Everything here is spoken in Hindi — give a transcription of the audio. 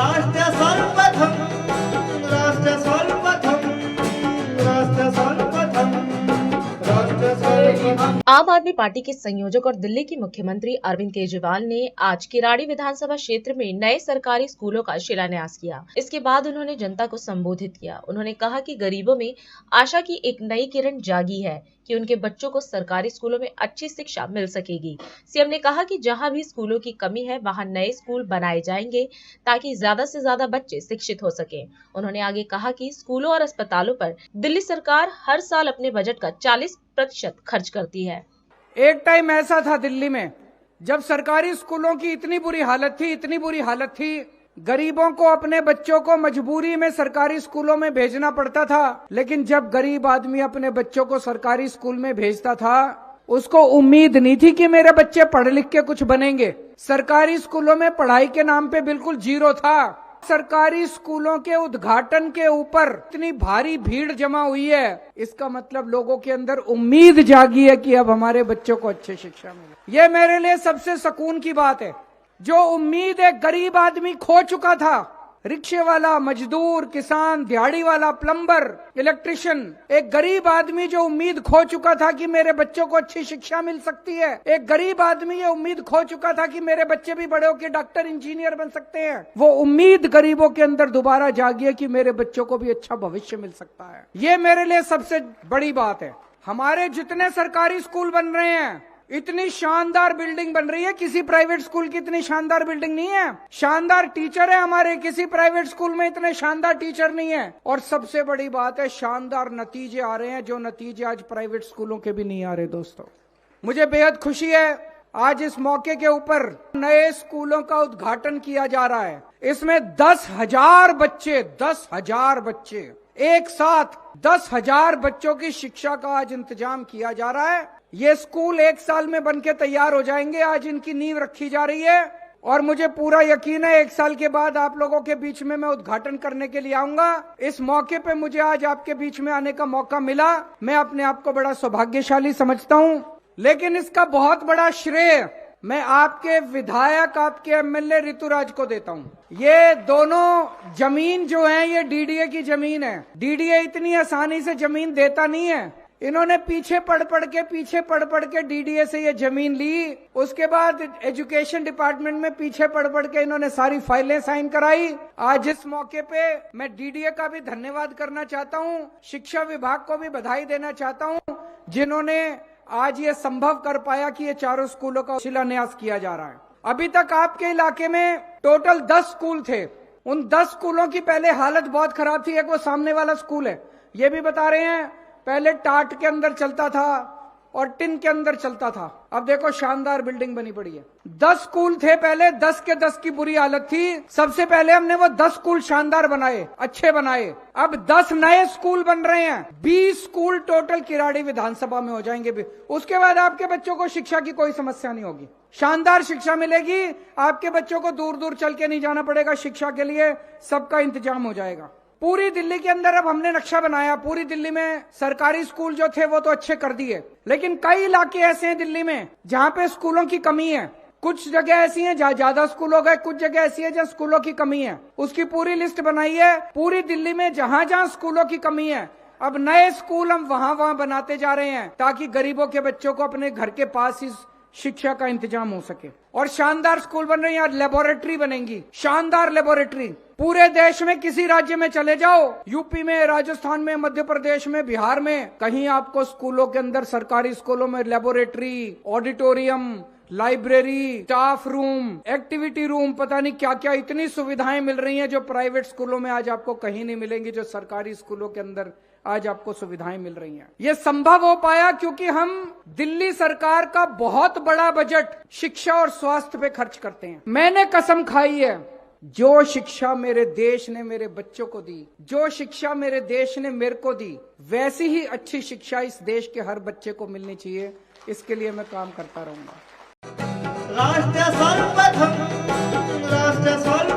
राष्ट्र सर्वप्रथम राष्ट्र सर्वप्रथम राष्ट्र सर्वप्रथम राष्ट्र सर्वप्रथम। आम आदमी पार्टी के संयोजक और दिल्ली के मुख्यमंत्री अरविंद केजरीवाल ने आज किराड़ी विधानसभा क्षेत्र में नए सरकारी स्कूलों का शिलान्यास किया। इसके बाद उन्होंने जनता को संबोधित किया। उन्होंने कहा कि गरीबों में आशा की एक नई किरण जागी है कि उनके बच्चों को सरकारी स्कूलों में अच्छी शिक्षा मिल सकेगी। सीएम ने कहा कि जहां भी स्कूलों की कमी है वहां नए स्कूल बनाए जाएंगे ताकि ज्यादा से ज्यादा बच्चे शिक्षित हो सके। उन्होंने आगे कहा कि स्कूलों और अस्पतालों पर दिल्ली सरकार हर साल अपने बजट का 40% खर्च करती है। एक टाइम ऐसा था दिल्ली में जब सरकारी स्कूलों की इतनी बुरी हालत थी, गरीबों को अपने बच्चों को मजबूरी में सरकारी स्कूलों में भेजना पड़ता था। लेकिन जब गरीब आदमी अपने बच्चों को सरकारी स्कूल में भेजता था, उसको उम्मीद नहीं थी कि मेरे बच्चे पढ़ लिख के कुछ बनेंगे। सरकारी स्कूलों में पढ़ाई के नाम पे बिल्कुल जीरो था। सरकारी स्कूलों के उद्घाटन के ऊपर इतनी भारी भीड़ जमा हुई है, इसका मतलब लोगों के अंदर उम्मीद जागी है कि अब हमारे बच्चों को अच्छी शिक्षा मिले। ये मेरे लिए सबसे सुकून की बात है। जो उम्मीद एक गरीब आदमी खो चुका था, रिक्शे वाला, मजदूर, किसान, दिहाड़ी वाला, प्लम्बर, इलेक्ट्रिशियन, एक गरीब आदमी जो उम्मीद खो चुका था कि मेरे बच्चों को अच्छी शिक्षा मिल सकती है, एक गरीब आदमी ये उम्मीद खो चुका था कि मेरे बच्चे भी बड़े होकर डॉक्टर, इंजीनियर बन सकते हैं, वो उम्मीद गरीबों के अंदर दोबारा जागी है कि मेरे बच्चों को भी अच्छा भविष्य मिल सकता है। ये मेरे लिए सबसे बड़ी बात है। हमारे जितने सरकारी स्कूल बन रहे हैं, इतनी शानदार बिल्डिंग बन रही है, किसी प्राइवेट स्कूल की इतनी शानदार बिल्डिंग नहीं है। शानदार टीचर है हमारे, किसी प्राइवेट स्कूल में इतने शानदार टीचर नहीं है। और सबसे बड़ी बात है, शानदार नतीजे आ रहे हैं, जो नतीजे आज प्राइवेट स्कूलों के भी नहीं आ रहे। दोस्तों, मुझे बेहद खुशी है आज इस मौके के ऊपर नए स्कूलों का उद्घाटन किया जा रहा है। इसमें 10,000 बच्चे एक साथ 10,000 बच्चों की शिक्षा का आज इंतजाम किया जा रहा है। ये स्कूल 1 साल में बनके तैयार हो जाएंगे। आज इनकी नींव रखी जा रही है और मुझे पूरा यकीन है 1 साल के बाद आप लोगों के बीच में मैं उद्घाटन करने के लिए आऊंगा। इस मौके पे मुझे आज आपके बीच में आने का मौका मिला, मैं अपने आप को बड़ा सौभाग्यशाली समझता हूं। लेकिन इसका बहुत बड़ा श्रेय मैं आपके विधायक, आपके एमएलए ऋतुराज को देता हूं। ये दोनों जमीन जो है, ये डीडीए की जमीन है। डीडीए इतनी आसानी से जमीन देता नहीं है। इन्होंने पीछे पढ़ पढ़ के डीडीए से ये जमीन ली। उसके बाद एजुकेशन डिपार्टमेंट में पीछे पढ़ के इन्होंने सारी फाइलें साइन कराई। आज इस मौके पे मैं डीडीए का भी धन्यवाद करना चाहता हूँ, शिक्षा विभाग को भी बधाई देना चाहता हूँ, जिन्होंने आज ये संभव कर पाया कि ये चारों स्कूलों का शिलान्यास किया जा रहा है। अभी तक आपके इलाके में टोटल 10 स्कूल थे। उन 10 स्कूलों की पहले हालत बहुत खराब थी। एक वो सामने वाला स्कूल है, ये भी बता रहे हैं, पहले टाट के अंदर चलता था और टिन के अंदर चलता था। अब देखो शानदार बिल्डिंग बनी पड़ी है। 10 स्कूल थे पहले, 10 के 10 की बुरी हालत थी। सबसे पहले हमने वो 10 स्कूल शानदार बनाए, अच्छे बनाए। अब 10 नए स्कूल बन रहे हैं। 20 स्कूल टोटल किराड़ी विधानसभा में हो जाएंगे भी। उसके बाद आपके बच्चों को शिक्षा की कोई समस्या नहीं होगी, शानदार शिक्षा मिलेगी। आपके बच्चों को दूर दूर चल के नहीं जाना पड़ेगा शिक्षा के लिए, सबका इंतजाम हो जाएगा। पूरी दिल्ली के अंदर अब हमने नक्शा बनाया। पूरी दिल्ली में सरकारी स्कूल जो थे वो तो अच्छे कर दिए, लेकिन कई इलाके ऐसे हैं दिल्ली में जहां पे स्कूलों की कमी है। कुछ जगह ऐसी हैं जहां ज्यादा स्कूल हो गए, कुछ जगह ऐसी है जहां स्कूलों की कमी है। उसकी पूरी लिस्ट बनाई है। पूरी दिल्ली में जहां जहां स्कूलों की कमी है, अब नए स्कूल हम वहां बनाते जा रहे हैं ताकि गरीबों के बच्चों को अपने घर के पास ही शिक्षा का इंतजाम हो सके। और शानदार स्कूल बन रहे हैं। यार लेबोरेटरी बनेंगी, शानदार लेबोरेटरी। पूरे देश में किसी राज्य में चले जाओ, यूपी में, राजस्थान में, मध्य प्रदेश में, बिहार में, कहीं आपको स्कूलों के अंदर, सरकारी स्कूलों में laboratory, auditorium, library, staff room, activity room, पता नहीं क्या क्या इतनी सुविधाएं मिल रही हैं जो प्राइवेट स्कूलों में आज आपको कहीं नहीं मिलेंगी, जो सरकारी स्कूलों के अंदर आज आपको सुविधाएं मिल रही हैं। ये संभव हो पाया क्योंकि हम दिल्ली सरकार का बहुत बड़ा बजट शिक्षा और स्वास्थ्य पे खर्च करते हैं। मैंने कसम खाई है, जो शिक्षा मेरे देश ने मेरे बच्चों को दी, जो शिक्षा मेरे देश ने मेरे को दी, वैसी ही अच्छी शिक्षा इस देश के हर बच्चे को मिलनी चाहिए। इसके लिए मैं काम करता रहूंगा। राष्ट्र सर्वप्रथम राष्ट्र सर्वप्रथम।